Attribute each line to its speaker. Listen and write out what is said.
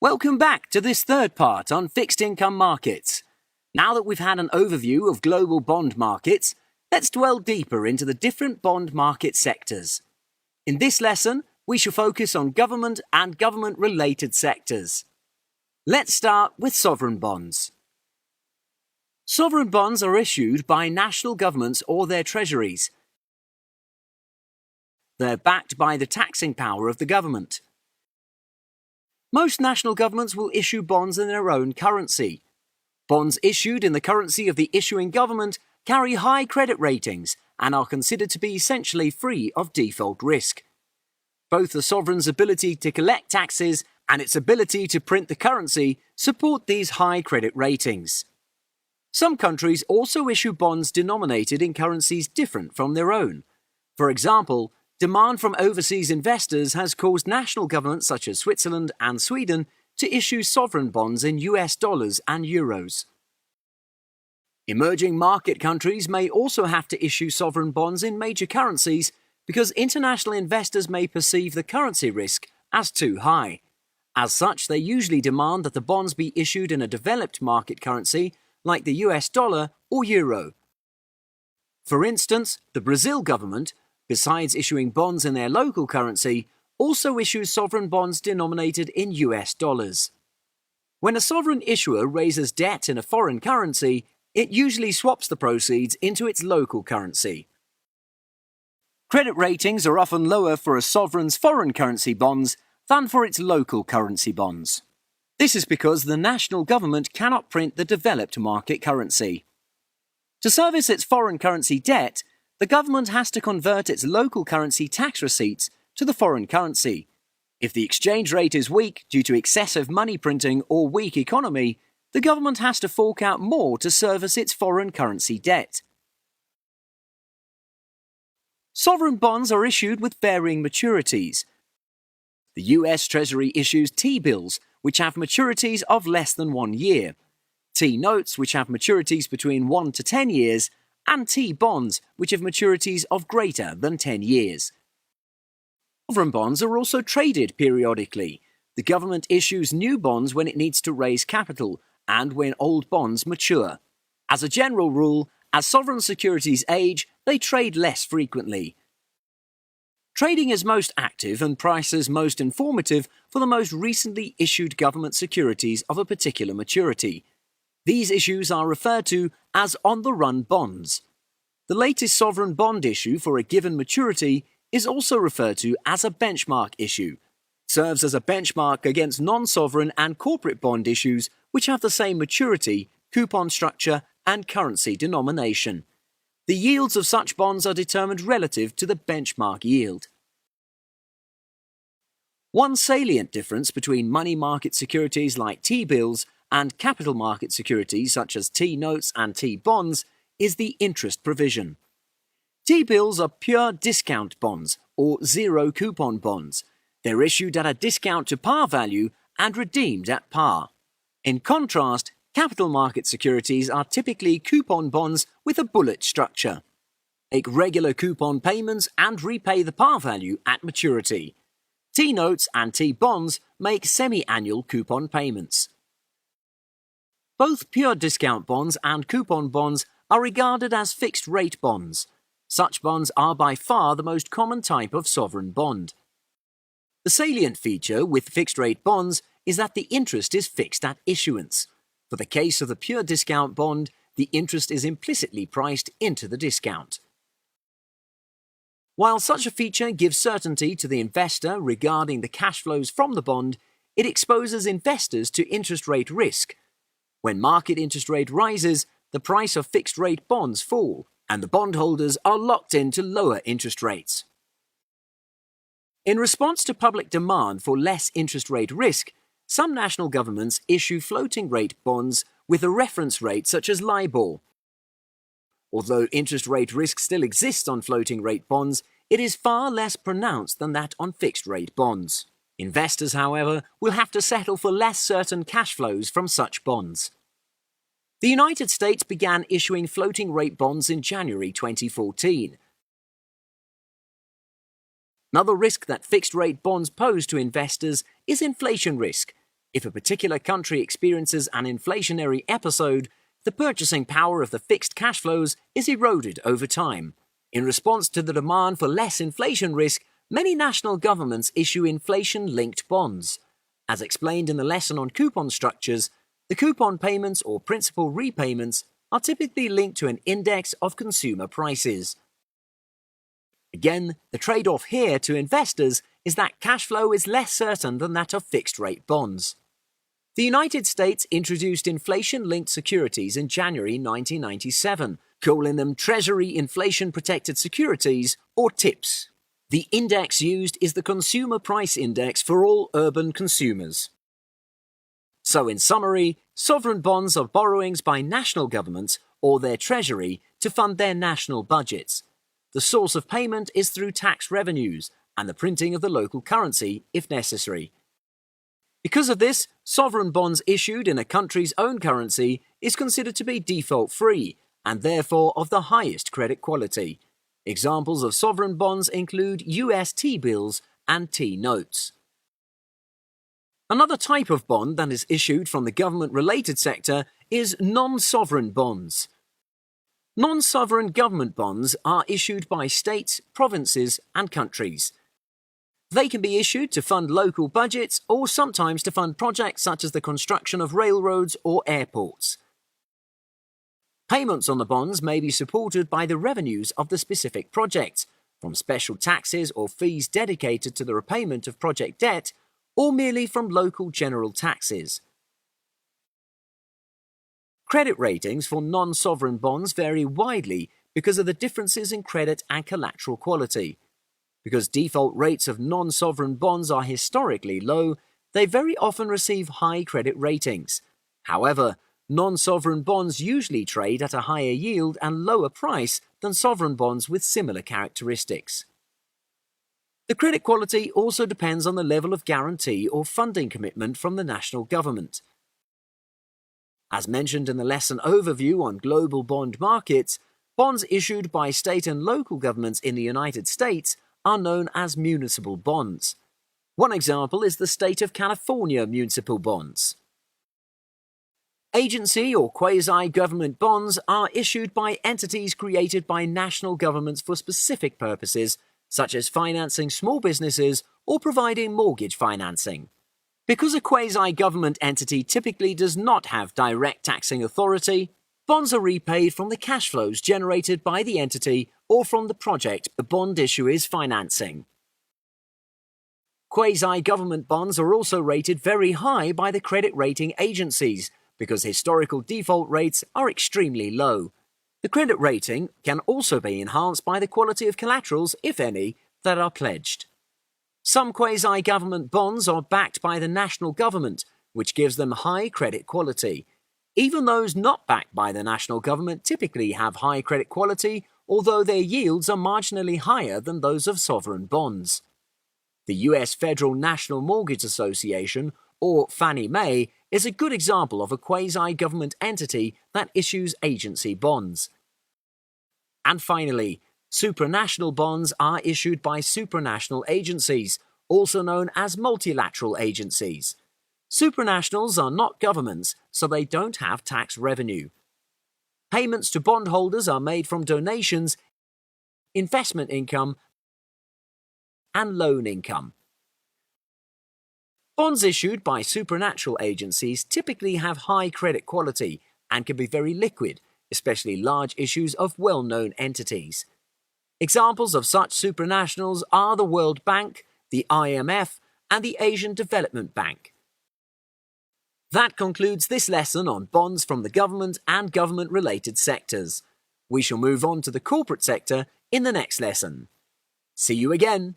Speaker 1: Welcome back to this third part on fixed income markets. Now that we've had an overview of global bond markets, let's dwell deeper into the different bond market sectors. In this lesson, we shall focus on government and government-related sectors. Let's start with sovereign bonds. Sovereign bonds are issued by national governments or their treasuries. They're backed by the taxing power of the government. Most national governments will issue bonds in their own currency. Bonds issued in the currency of the issuing government carry high credit ratings and are considered to be essentially free of default risk. Both the sovereign's ability to collect taxes and its ability to print the currency support these high credit ratings. Some countries also issue bonds denominated in currencies different from their own. For example, demand from overseas investors has caused national governments such as Switzerland and Sweden to issue sovereign bonds in US dollars and euros. Emerging market countries may also have to issue sovereign bonds in major currencies because international investors may perceive the currency risk as too high. As such, they usually demand that the bonds be issued in a developed market currency like the US dollar or euro. For instance, the Brazil government, besides issuing bonds in their local currency, also issues sovereign bonds denominated in US dollars. When a sovereign issuer raises debt in a foreign currency, it usually swaps the proceeds into its local currency. Credit ratings are often lower for a sovereign's foreign currency bonds than for its local currency bonds. This is because the national government cannot print the developed market currency. To service its foreign currency debt, the government has to convert its local currency tax receipts to the foreign currency. If the exchange rate is weak due to excessive money printing or weak economy, the government has to fork out more to service its foreign currency debt. Sovereign bonds are issued with varying maturities. The US Treasury issues T-bills, which have maturities of less than 1 year, T-notes, which have maturities between 1 to 10 years, and T-bonds, which have maturities of greater than 10 years. Sovereign bonds are also traded periodically. The government issues new bonds when it needs to raise capital and when old bonds mature. As a general rule, as sovereign securities age, they trade less frequently. Trading is most active and prices most informative for the most recently issued government securities of a particular maturity. These issues are referred to as on-the-run bonds. The latest sovereign bond issue for a given maturity is also referred to as a benchmark issue. It serves as a benchmark against non-sovereign and corporate bond issues which have the same maturity, coupon structure, and currency denomination. The yields of such bonds are determined relative to the benchmark yield. One salient difference between money market securities like T-bills and capital market securities such as T-notes and T-bonds is the interest provision. T-bills are pure discount bonds or zero coupon bonds. They're issued at a discount to par value and redeemed at par. In contrast, capital market securities are typically coupon bonds with a bullet structure. Make regular coupon payments and repay the par value at maturity. T-notes and T-bonds make semi-annual coupon payments. Both pure discount bonds and coupon bonds are regarded as fixed-rate bonds. Such bonds are by far the most common type of sovereign bond. The salient feature with fixed-rate bonds is that the interest is fixed at issuance. For the case of the pure discount bond, the interest is implicitly priced into the discount. While such a feature gives certainty to the investor regarding the cash flows from the bond, it exposes investors to interest rate risk. When market interest rate rises, the price of fixed-rate bonds fall, and the bondholders are locked into lower interest rates. In response to public demand for less interest rate risk, some national governments issue floating-rate bonds with a reference rate such as LIBOR. Although interest rate risk still exists on floating-rate bonds, it is far less pronounced than that on fixed-rate bonds. Investors, however, will have to settle for less certain cash flows from such bonds. The United States began issuing floating-rate bonds in January 2014. Another risk that fixed-rate bonds pose to investors is inflation risk. If a particular country experiences an inflationary episode, the purchasing power of the fixed cash flows is eroded over time. In response to the demand for less inflation risk, many national governments issue inflation-linked bonds. As explained in the lesson on coupon structures, the coupon payments or principal repayments are typically linked to an index of consumer prices. Again, the trade-off here to investors is that cash flow is less certain than that of fixed-rate bonds. The United States introduced inflation-linked securities in January 1997, calling them Treasury Inflation-Protected Securities, or TIPS. The index used is the Consumer Price Index for all urban consumers. So in summary, sovereign bonds are borrowings by national governments or their treasury to fund their national budgets. The source of payment is through tax revenues and the printing of the local currency if necessary. Because of this, sovereign bonds issued in a country's own currency is considered to be default-free and therefore of the highest credit quality. Examples of sovereign bonds include US T-bills and T-notes. Another type of bond that is issued from the government-related sector is non-sovereign bonds. Non-sovereign government bonds are issued by states, provinces, and countries. They can be issued to fund local budgets or sometimes to fund projects such as the construction of railroads or airports. Payments on the bonds may be supported by the revenues of the specific project, from special taxes or fees dedicated to the repayment of project debt, or merely from local general taxes. Credit ratings for non-sovereign bonds vary widely because of the differences in credit and collateral quality. Because default rates of non-sovereign bonds are historically low, they very often receive high credit ratings. However, non-sovereign bonds usually trade at a higher yield and lower price than sovereign bonds with similar characteristics. The credit quality also depends on the level of guarantee or funding commitment from the national government. As mentioned in the lesson overview on global bond markets, bonds issued by state and local governments in the United States are known as municipal bonds. One example is the state of California municipal bonds. Agency or quasi-government bonds are issued by entities created by national governments for specific purposes, such as financing small businesses or providing mortgage financing. Because a quasi-government entity typically does not have direct taxing authority, bonds are repaid from the cash flows generated by the entity or from the project the bond issue is financing. Quasi-government bonds are also rated very high by the credit rating agencies because historical default rates are extremely low. The credit rating can also be enhanced by the quality of collaterals, if any, that are pledged. Some quasi-government bonds are backed by the national government, which gives them high credit quality. Even those not backed by the national government typically have high credit quality, although their yields are marginally higher than those of sovereign bonds. The US Federal National Mortgage Association, or Fannie Mae, is a good example of a quasi-government entity that issues agency bonds. And finally, supranational bonds are issued by supranational agencies, also known as multilateral agencies. Supranationals are not governments, so they don't have tax revenue. Payments to bondholders are made from donations, investment income, and loan income. Bonds issued by supranational agencies typically have high credit quality and can be very liquid, especially large issues of well-known entities. Examples of such supranationals are the World Bank, the IMF, and the Asian Development Bank. That concludes this lesson on bonds from the government and government-related sectors. We shall move on to the corporate sector in the next lesson. See you again!